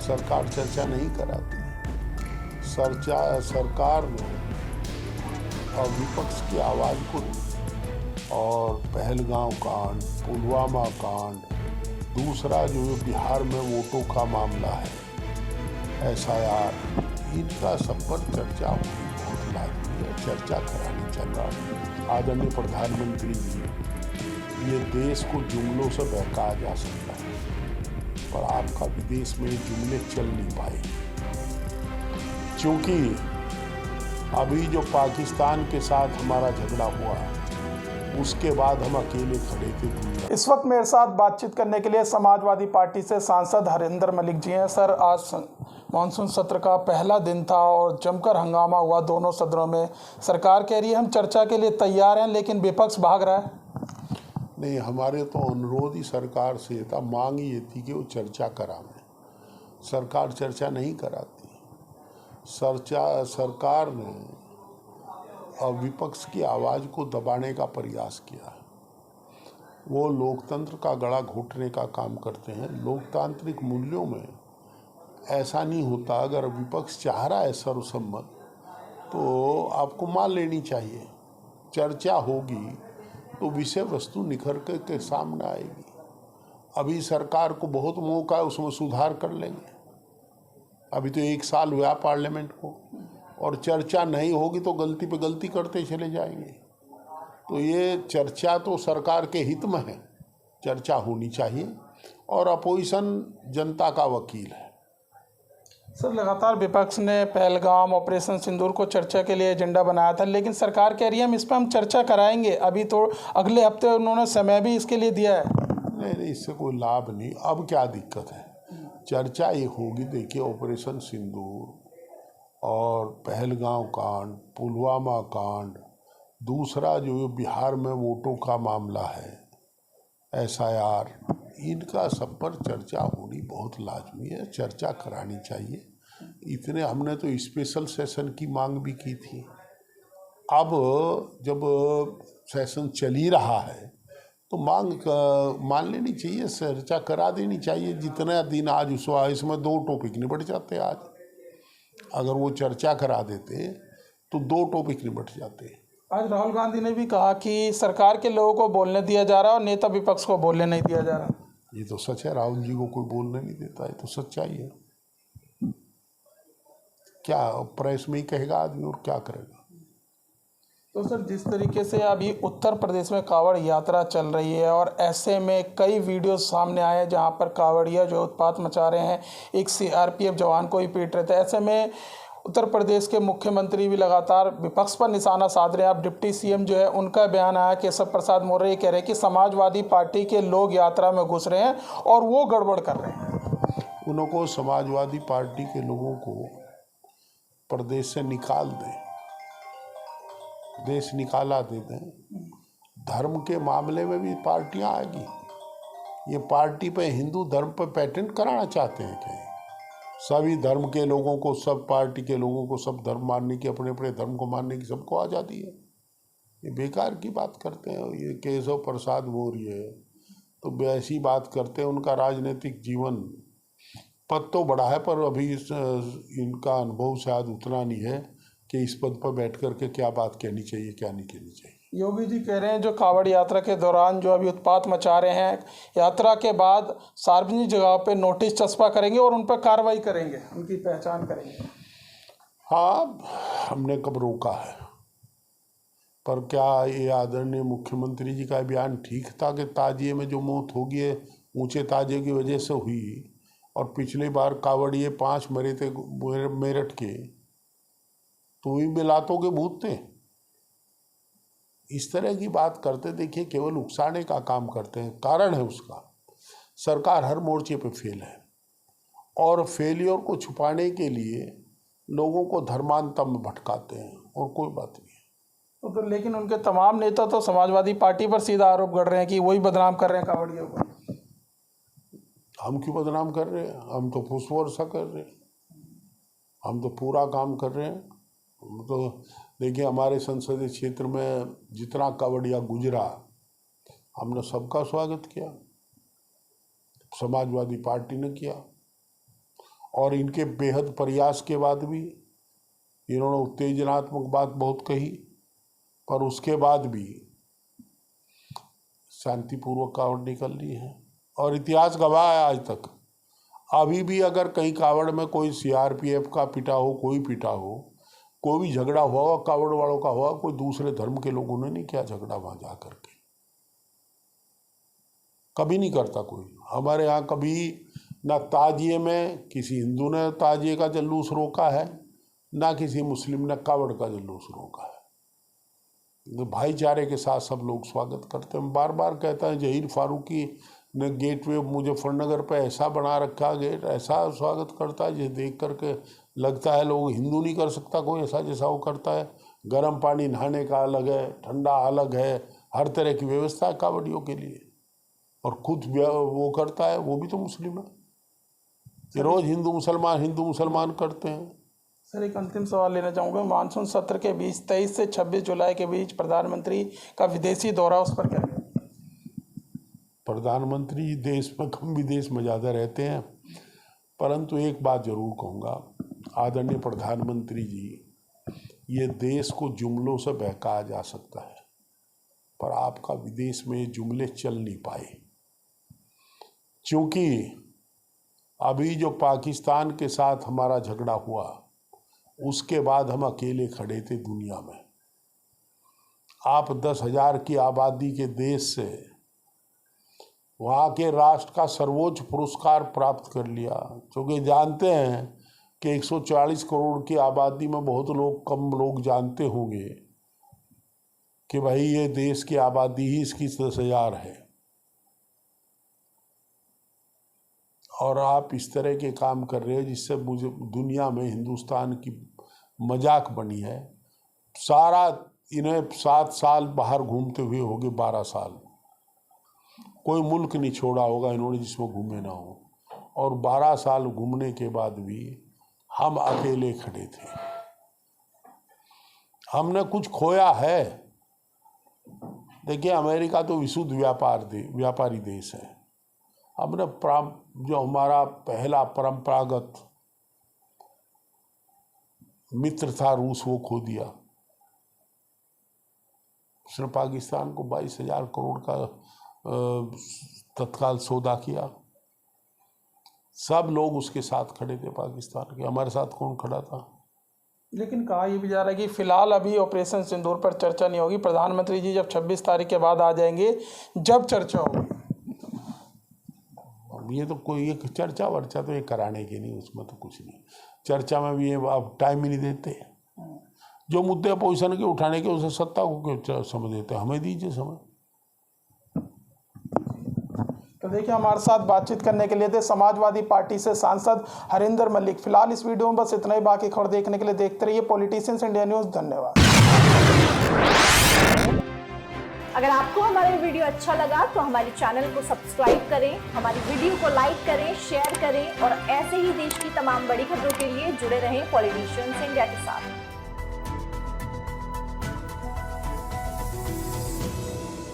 सरकार चर्चा नहीं कराती। सरकार ने और विपक्ष की आवाज़ को और पहलगांव कांड, पुलवामा कांड, दूसरा जो बिहार में वोटों का मामला है, SIR, इनका सब पर चर्चा होनी बहुत लाजमी है। चर्चा करानी चाहिए। आदरणीय प्रधानमंत्री जी, ये देश को जुमलों से बहकाया जा सकता है, पर आपका विदेश में जुमले चल नहीं पाए, क्योंकि अभी जो पाकिस्तान के साथ हमारा झगड़ा हुआ है, उसके बाद हम अकेले खड़े थे। इस वक्त मेरे साथ बातचीत करने के लिए समाजवादी पार्टी से सांसद हरिंदर मलिक जी हैं। सर, आज मानसून सत्र का पहला दिन था और जमकर हंगामा हुआ दोनों सदनों में। सरकार कह रही है हम चर्चा के लिए तैयार हैं, लेकिन विपक्ष भाग रहा है। नहीं, हमारे तो अनुरोध ही सरकार से था, मांग ये थी कि वो चर्चा कराएं। सरकार चर्चा नहीं कराती। सरकार ने विपक्ष की आवाज़ को दबाने का प्रयास किया। वो लोकतंत्र का गला घोटने का काम करते हैं। लोकतांत्रिक मूल्यों में ऐसा नहीं होता। अगर विपक्ष चाह रहा है सर्वसम्मत, तो आपको मान लेनी चाहिए। चर्चा होगी तो विषय वस्तु निखर के सामने आएगी। अभी सरकार को बहुत मौका है, उसमें सुधार कर लेंगे। अभी तो 1 साल हुआ पार्लियामेंट को, और चर्चा नहीं होगी तो गलती पे गलती करते चले जाएंगे। तो ये चर्चा तो सरकार के हित में है, चर्चा होनी चाहिए, और अपोजिशन जनता का वकील है। सर, लगातार विपक्ष ने पहलगाम, ऑपरेशन सिंदूर को चर्चा के लिए एजेंडा बनाया था, लेकिन सरकार कह रही है हम इस पर चर्चा कराएंगे। अभी तो अगले हफ्ते उन्होंने समय भी इसके लिए दिया है। नहीं, इससे कोई लाभ नहीं। अब क्या दिक्कत है? चर्चा ये होगी। देखिए, ऑपरेशन सिंदूर और पहलगाम कांड, पुलवामा कांड, दूसरा जो बिहार में वोटों का मामला है, SIR, इनका सब पर चर्चा होनी बहुत लाजमी है। चर्चा करानी चाहिए। इतने हमने तो स्पेशल सेशन की मांग भी की थी। अब जब सेशन चल ही रहा है तो मांग मान लेनी चाहिए, चर्चा करा देनी चाहिए। जितना दिन आज इसमें 2 टॉपिक निपट जाते। आज अगर वो चर्चा करा देते तो 2 टॉपिक निपट जाते। आज राहुल गांधी ने भी कहा कि सरकार के लोगों को बोलने दिया जा रहा है और नेता विपक्ष को बोलने नहीं दिया जा रहा। ये तो सच है, राहुल जी को कोई बोलने नहीं देता, है तो सच्चाई है। क्या प्रेस में ही कहेगा आदमी, और क्या करेगा? तो सर, जिस तरीके से अभी उत्तर प्रदेश में कांवड़ यात्रा चल रही है और ऐसे में कई वीडियो सामने आए हैं जहां पर कांवड़िया जो उत्पात मचा रहे हैं, एक CRPF जवान को ही पीट रहे थे। ऐसे में उत्तर प्रदेश के मुख्यमंत्री भी लगातार विपक्ष पर निशाना साध रहे हैं। अब डिप्टी CM जो है, उनका बयान आया, केशव प्रसाद मौर्य कह रहे हैं कि समाजवादी पार्टी के लोग यात्रा में घुस रहे हैं और वो गड़बड़ कर रहे हैं। उनको समाजवादी पार्टी के लोगों को प्रदेश से निकाल दें, देश निकाला देते। धर्म के मामले में भी पार्टियां आएगी। ये पार्टी पे हिंदू धर्म पे पेटेंट कराना चाहते हैं क्या? सभी धर्म के लोगों को, सब पार्टी के लोगों को सब धर्म मानने की, अपने अपने धर्म को मानने की सबको आज़ादी है। ये बेकार की बात करते हैं। ये केशव प्रसाद मौर्य तो ऐसी बात करते हैं। उनका राजनीतिक जीवन पद तो बड़ा है, पर अभी इनका अनुभव शायद उतना नहीं है कि इस पद पर बैठ कर के क्या बात कहनी चाहिए, क्या नहीं कहनी चाहिए। योगी जी कह रहे हैं जो कांवड़ यात्रा के दौरान जो अभी उत्पात मचा रहे हैं, यात्रा के बाद सार्वजनिक जगह पे नोटिस चस्पा करेंगे और उन पर कार्रवाई करेंगे, उनकी पहचान करेंगे। हाँ, हमने कब रोका है? पर क्या ये आदरणीय मुख्यमंत्री जी का बयान ठीक था कि ताजिए में जो मौत होगी है ऊंचे ताजिए की वजह से हुई, और पिछली बार कांवड़िए 5 मरे थे मेरठ के, तो भी मिलातों के भूत थे। इस तरह की बात करते, देखिए, केवल उकसाने का काम करते हैं। कारण है उसका, सरकार हर मोर्चे पे फेल है, और फेलियर को छुपाने के लिए लोगों को धर्मांतर में भटकाते हैं, और कोई बात नहीं है। तो लेकिन उनके तमाम नेता तो समाजवादी पार्टी पर सीधा आरोप कर रहे हैं कि वही बदनाम कर रहे हैं कांवड़ियों को। हम क्यों बदनाम कर रहे हैं? हम तो पुष्प वर्षा कर रहे हैं, हम तो पूरा काम कर रहे हैं। तो देखिए, हमारे संसदीय क्षेत्र में जितना कांवड़िया गुजरा, हमने सबका स्वागत किया, समाजवादी पार्टी ने किया, और इनके बेहद प्रयास के बाद भी इन्होंने उत्तेजनात्मक बात बहुत कही, पर उसके बाद भी शांतिपूर्वक कावड़ निकल रही है। और इतिहास गवाह है आज तक, अभी भी अगर कहीं कावड़ में कोई सीआरपीएफ का पिटा हो, कोई पिटा हो, कोई भी झगड़ा हुआ हो कावड़ वालों का हुआ, कोई दूसरे धर्म के लोगों ने नहीं किया झगड़ा वहां जा करके, कभी नहीं करता कोई। हमारे यहाँ कभी ना ताजिए में किसी हिंदू ने ताजिए का जुलूस रोका है, ना किसी मुस्लिम ने कावड़ का जुलूस रोका है। तो भाईचारे के साथ सब लोग स्वागत करते हैं। बार बार कहता है ज़हीर फारूकी ने गेटवे मुजफ्फरनगर पे ऐसा बना रखा, गेट ऐसा स्वागत करता है जिसे देख करके लगता है लोग हिंदू नहीं कर सकता कोई ऐसा जैसा वो करता है। गर्म पानी नहाने का अलग है, ठंडा अलग है, हर तरह की व्यवस्था है कावड़ियों के लिए, और खुद वो करता है, वो भी तो मुस्लिम है। ये रोज हिंदू मुसलमान करते हैं। सर एक अंतिम सवाल लेना चाहूँगा, मानसून सत्र के बीच 23 से 26 जुलाई के बीच प्रधानमंत्री का विदेशी दौरा, उस पर क्या? प्रधानमंत्री देश में कम, विदेश में ज़्यादा रहते हैं, परंतु एक बात जरूर कहूँगा, आदरणीय प्रधानमंत्री जी, ये देश को जुमलों से बहकाया जा सकता है, पर आपका विदेश में जुमले चल नहीं पाए, क्योंकि अभी जो पाकिस्तान के साथ हमारा झगड़ा हुआ उसके बाद हम अकेले खड़े थे दुनिया में। आप 10,000 की आबादी के देश से वहाँ के राष्ट्र का सर्वोच्च पुरस्कार प्राप्त कर लिया, क्योंकि जानते हैं कि 140 करोड़ की आबादी में बहुत लोग, कम लोग जानते होंगे कि भाई ये देश की आबादी ही इसकी 10,000 है, और आप इस तरह के काम कर रहे हैं जिससे मुझे दुनिया में हिंदुस्तान की मजाक बनी है। सारा इन्हें 7 साल बाहर घूमते हुए हो गए, 12 साल, कोई मुल्क नहीं छोड़ा होगा इन्होंने जिसमें घूमे ना हो, और 12 साल घूमने के बाद भी हम अकेले खड़े थे। हमने कुछ खोया है। देखिए अमेरिका तो विशुद्ध व्यापारी देश है। हमने जो हमारा पहला परंपरागत मित्र था रूस, वो खो दिया। उसने पाकिस्तान को 22,000 करोड़ का तत्काल सौदा किया। सब लोग उसके साथ खड़े थे पाकिस्तान के, हमारे साथ कौन खड़ा था? लेकिन कहा यह भी जा रहा है कि फिलहाल अभी ऑपरेशन सिंदूर पर चर्चा नहीं होगी, प्रधानमंत्री जी जब 26 तारीख के बाद आ जाएंगे जब चर्चा होगी। ये तो कोई एक चर्चा वर्चा तो ये कराने की नहीं, उसमें तो कुछ नहीं, चर्चा में भी ये आप टाइम ही नहीं देते। जो मुद्दे अपोजिशन के उठाने के उसे सत्ता को क्यों समझ देते, हमें दीजिए समय। तो देखिए हमारे साथ बातचीत करने के लिए थे समाजवादी पार्टी से सांसद हरिंदर मलिक। फिलहाल इस वीडियो में बस इतना ही, बाकी खबर देखने के लिए देखते रहिए पॉलिटिशियंस इंडिया न्यूज़। धन्यवाद। अगर आपको हमारा वीडियो अच्छा लगा तो हमारे चैनल को सब्सक्राइब करें, हमारी वीडियो को लाइक करें, शेयर करें, और ऐसे ही देश की तमाम बड़ी खबरों के लिए जुड़े रहें पॉलिटिशियंस इंडिया के साथ।